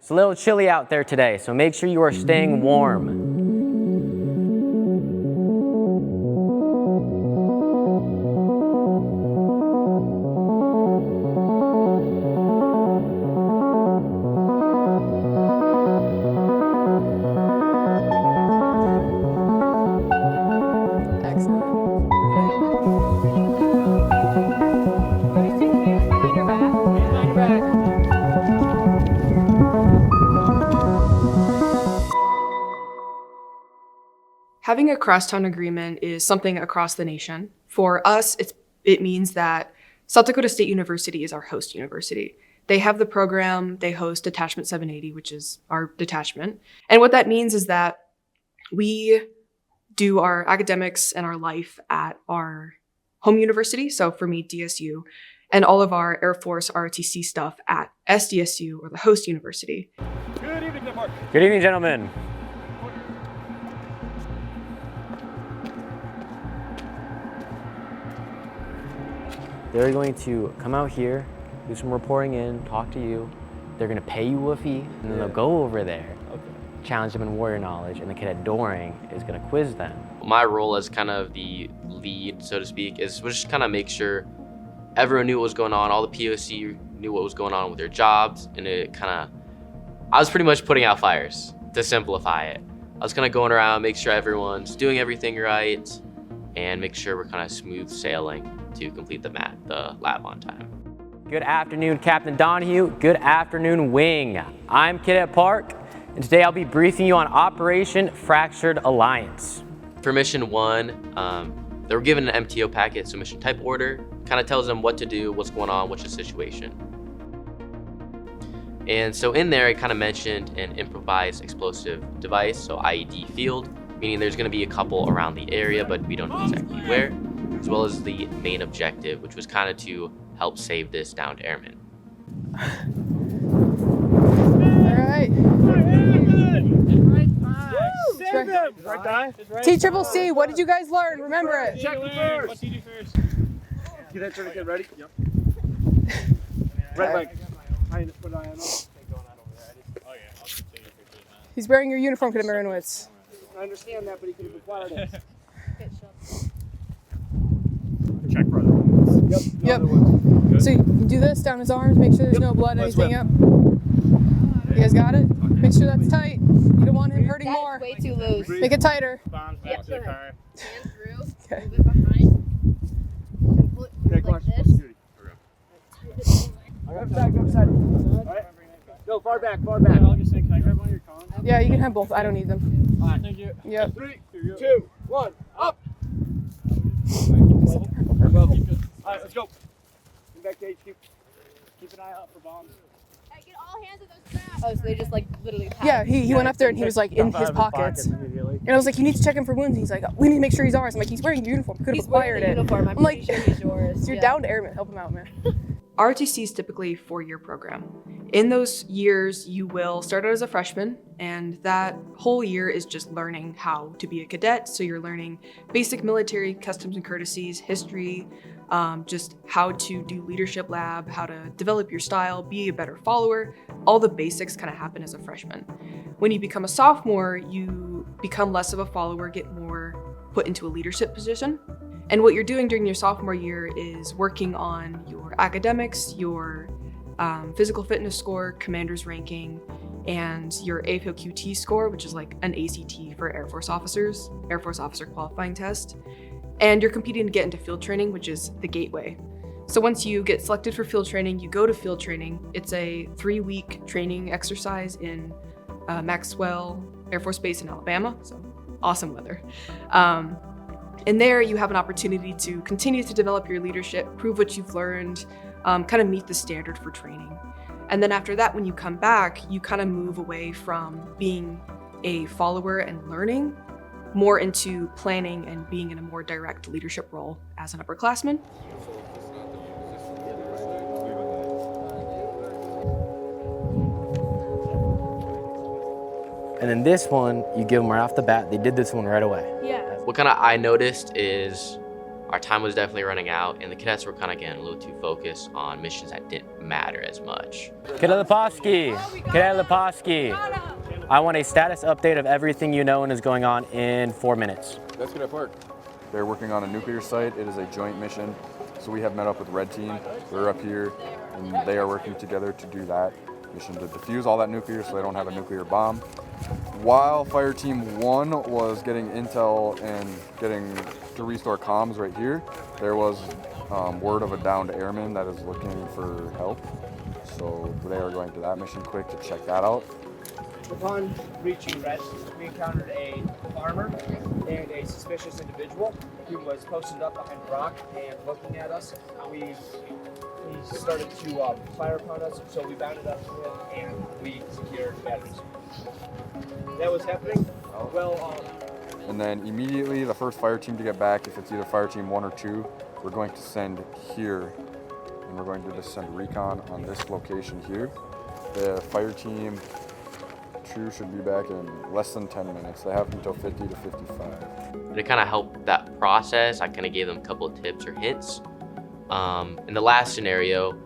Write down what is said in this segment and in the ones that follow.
It's a little chilly out there today, so make sure you are staying warm. Having a crosstown agreement is something across the nation. For us, it means that South Dakota State University is our host university. They have the program, they host Detachment 780, which is our detachment. And what that means is that we do our academics and our life at our home university, so for me, DSU, and all of our Air Force ROTC stuff at SDSU, or the host university. Good evening, Denmark. Good evening, gentlemen. They're going to come out here, do some reporting in, talk to you. They're going to pay you a fee, and then they'll go over there, challenge them in warrior knowledge, and the cadet Doring is going to quiz them. My role as kind of the lead, so to speak, was just kind of make sure everyone knew what was going on, all the POC knew what was going on with their jobs, and I was pretty much putting out fires, to simplify it. I was kind of going around, make sure everyone's doing everything right, and make sure we're kind of smooth sailing to complete the lab on time. Good afternoon, Captain Donahue. Good afternoon, Wing. I'm Cadet Park, and today I'll be briefing you on Operation Fractured Alliance. For Mission 1, they were given an MTO packet, so mission type order, kind of tells them what to do, what's going on, what's the situation. And so in there, it kind of mentioned an improvised explosive device, so IED field, meaning there's going to be a couple around the area, but we don't know exactly where, as well as the main objective, which was kind of to help save this downed airman. All right. T-Triple-C, what did you guys learn? Remember it. Check me first. What do you do first? Get that tourniquet ready? Yep. Red leg. Put an eye on. Oh yeah, I'll just take a picture of that. He's wearing your uniform, Cadet Marinowitz. I understand that, but he could have acquired it. Check brother. Yep. So you do this down his arms, make sure there's no blood, anything up. You guys got it? Make sure that's tight. You don't want him hurting more. Way too loose. Make it tighter. Bombs back to the car. Hand through. Okay. Move it behind. And pull it through like this. Go side. Alright. Go far back. I'll just say, can I grab one of your cons? Yeah, you can have both. I don't need them. Alright, thank you. Yep. 3, 2, 1, up! Alright, let's go. Come back, Gage. Keep an eye out for bombs. Hey, get all hands of those straps. Oh, so they just like literally packed. Yeah, he went up there and he was like in his pockets. And I was like, you need to check him for wounds. And he's like, we need to make sure he's ours. I'm like, he's wearing a uniform. Could have acquired it. Uniform. I'm like, pretty sure he's yours. it's your downed airman. Help him out, man. ROTC is typically a 4-year program. In those years, you will start out as a freshman, and that whole year is just learning how to be a cadet. So you're learning basic military customs and courtesies, history, just how to do leadership lab, how to develop your style, be a better follower. All the basics kind of happen as a freshman. When you become a sophomore, you become less of a follower, get more put into a leadership position. And what you're doing during your sophomore year is working on your academics, your physical fitness score, commander's ranking, and your AFROTC score, which is like an ACT for Air Force officers, Air Force Officer Qualifying Test. And you're competing to get into field training, which is the gateway. So once you get selected for field training, you go to field training. It's a 3-week training exercise in Maxwell Air Force Base in Alabama, so awesome weather. And there you have an opportunity to continue to develop your leadership, prove what you've learned, kind of meet the standard for training. And then after that, when you come back, you kind of move away from being a follower and learning more into planning and being in a more direct leadership role as an upperclassman. And then this one, you give them right off the bat. They did this one right away. Yeah. What kind of I noticed is our time was definitely running out, and the cadets were kind of getting a little too focused on missions that didn't matter as much. Cadet Leposki, Cadet Leposki, I want a status update of everything you know and is going on in 4 minutes. That's Cadet Park. They're working on a nuclear site. It is a joint mission. So we have met up with Red Team. We're up here, and they are working together to do that mission to defuse all that nuclear so they don't have a nuclear bomb. While Fire Team 1 was getting intel and getting to restore comms right here, there was word of a downed airman that is looking for help. So they are going to that mission quick to check that out. Upon reaching rest, we encountered a farmer and a suspicious individual who was posted up behind a rock and looking at us. He started to fire upon us, so we bounded up to him and we secured batteries. That was happening. And then immediately the first fire team to get back, if it's either Fire Team 1 or 2, we're going to send here, and we're going to just send recon on this location here. The Fire Team 2 should be back in less than 10 minutes. They have until 50 to 55. And to kind of help that process, I kind of gave them a couple of tips or hints. In the last scenario,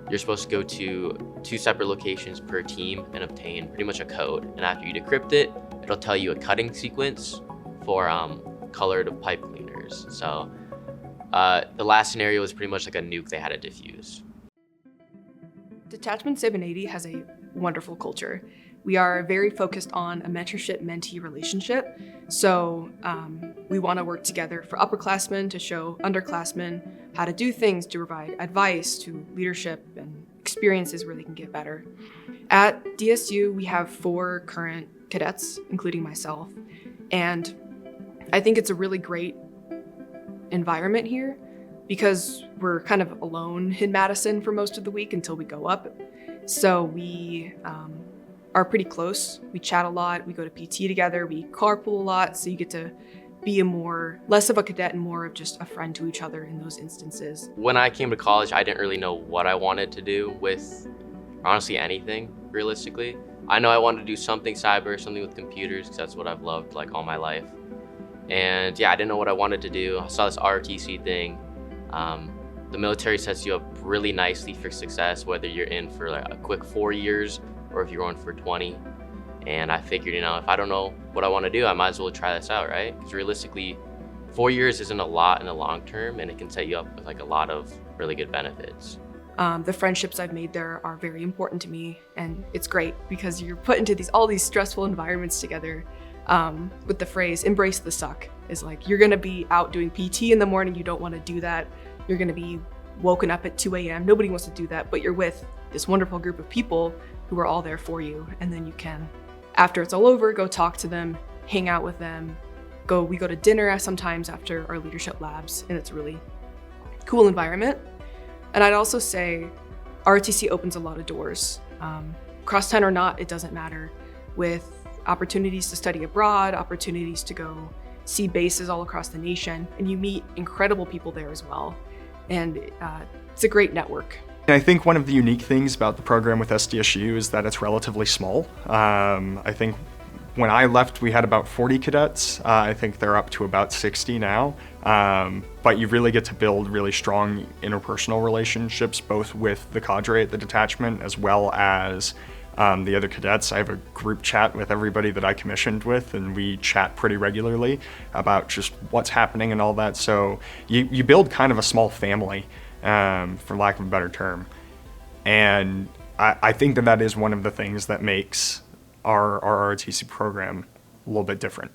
you're supposed to go to 2 separate locations per team and obtain pretty much a code. And after you decrypt it, it'll tell you a cutting sequence for colored pipe cleaners. So the last scenario was pretty much like a nuke they had to defuse. Detachment 780 has a wonderful culture. We are very focused on a mentorship-mentee relationship. So we want to work together for upperclassmen to show underclassmen how to do things, to provide advice, to leadership and experiences where they can get better. At DSU, we have 4 current cadets, including myself. And I think it's a really great environment here because we're kind of alone in Madison for most of the week until we go up. So we are pretty close. We chat a lot, we go to PT together, we carpool a lot, so you get to be less of a cadet and more of just a friend to each other in those instances. When I came to college, I didn't really know what I wanted to do with honestly anything, realistically. I know I wanted to do something cyber, something with computers, because that's what I've loved like all my life. And yeah, I didn't know what I wanted to do. I saw this ROTC thing. The military sets you up really nicely for success, whether you're in for like a quick 4 years or if you're on for 20. And I figured, if I don't know what I want to do, I might as well try this out, right? Because realistically, 4 years isn't a lot in the long term, and it can set you up with like a lot of really good benefits. The friendships I've made there are very important to me, and it's great because you're put into all these stressful environments together. With the phrase, embrace the suck, is like, you're gonna be out doing PT in the morning, you don't wanna do that. You're gonna be woken up at 2 a.m. Nobody wants to do that, but you're with this wonderful group of people who are all there for you. And then you can, after it's all over, go talk to them, hang out with them, we go to dinner sometimes after our leadership labs, and it's a really cool environment. And I'd also say ROTC opens a lot of doors. Cross 10 or not, it doesn't matter. With opportunities to study abroad, opportunities to go see bases all across the nation, and you meet incredible people there as well. And it's a great network. I think one of the unique things about the program with SDSU is that it's relatively small. I think when I left, we had about 40 cadets. I think they're up to about 60 now. But you really get to build really strong interpersonal relationships, both with the cadre at the detachment as well as the other cadets. I have a group chat with everybody that I commissioned with, and we chat pretty regularly about just what's happening and all that. So you build kind of a small family, for lack of a better term. And I think that is one of the things that makes our ROTC program a little bit different.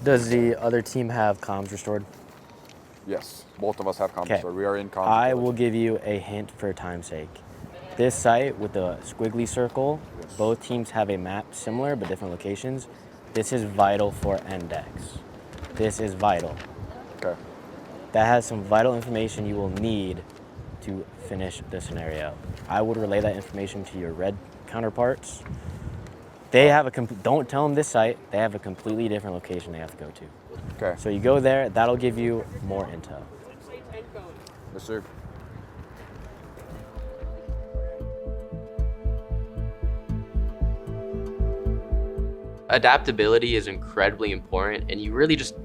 Does the other team have comms restored? Yes, both of us have comms. Okay. So we are in comms. I will give you a hint for time's sake. This site with the squiggly circle, both teams have a map similar but different locations. This is vital for NDEX. This is vital. Okay. That has some vital information you will need to finish the scenario. I would relay that information to your red counterparts. They have don't tell them this site, they have a completely different location they have to go to. Okay. So you go there, that'll give you more intel. Yes, sir. Adaptability is incredibly important, and you really just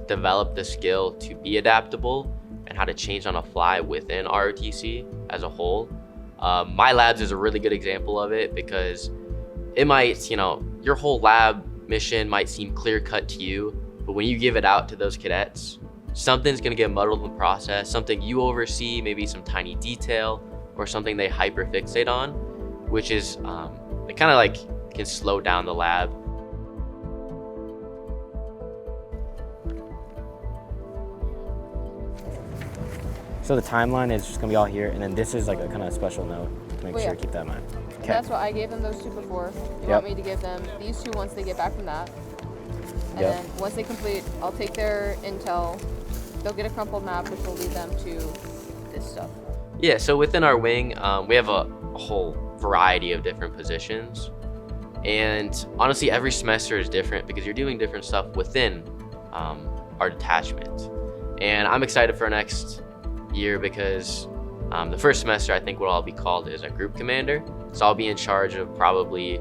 develop the skill to be adaptable and how to change on the fly within ROTC as a whole. My labs is a really good example of it because it might, your whole lab mission might seem clear cut to you, but when you give it out to those cadets, something's gonna get muddled in the process, something you oversee, maybe some tiny detail or something they hyper fixate on, which is, it kind of like can slow down the lab. So the timeline is just gonna be all here, and then this is like a kind of special note to make sure to keep that in mind. Okay. That's what I gave them those 2 before. You want me to give them these 2 once they get back from that. And then once they complete, I'll take their intel. They'll get a crumpled map, which will lead them to this stuff. Yeah, so within our wing, we have a whole variety of different positions. And honestly, every semester is different because you're doing different stuff within our detachment. And I'm excited for next year because the first semester, I think what I'll be called is a group commander. So I'll be in charge of probably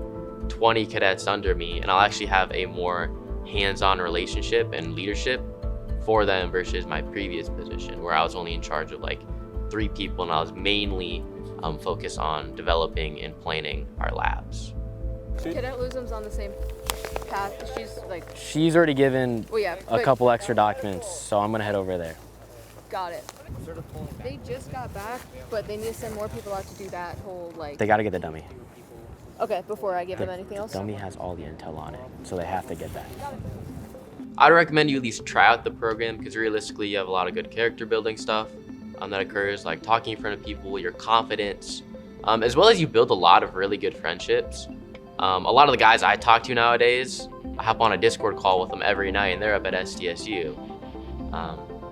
20 cadets under me, and I'll actually have a more hands-on relationship and leadership for them versus my previous position where I was only in charge of like 3 people and I was mainly focused on developing and planning our labs. Cadet Luzum's on the same path. She's already given a but- couple extra documents, so I'm gonna head over there. Got it. They just got back, but they need to send more people out to do that whole They gotta get the dummy. Okay, before I give them anything else? Dummy has all the intel on it, so they have to get that. I'd recommend you at least try out the program because realistically you have a lot of good character building stuff that occurs, like talking in front of people, your confidence, as well as you build a lot of really good friendships. A lot of the guys I talk to nowadays, I hop on a Discord call with them every night and they're up at SDSU.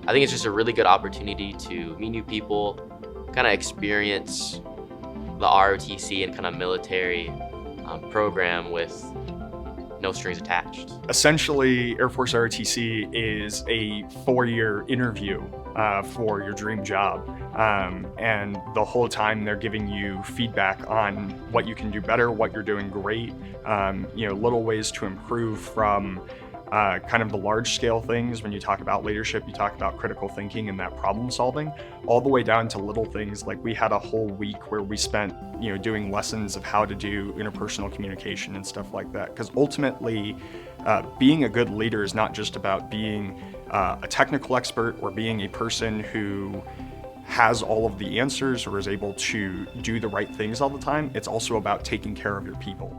I think it's just a really good opportunity to meet new people, kind of experience the ROTC and kind of military program with no strings attached. Essentially, Air Force ROTC is a 4-year interview for your dream job. And the whole time they're giving you feedback on what you can do better, what you're doing great, little ways to improve from kind of the large scale things. When you talk about leadership, you talk about critical thinking and that problem solving, all the way down to little things. Like we had a whole week where we spent, doing lessons of how to do interpersonal communication and stuff like that. Because ultimately, being a good leader is not just about being a technical expert or being a person who has all of the answers or is able to do the right things all the time. It's also about taking care of your people.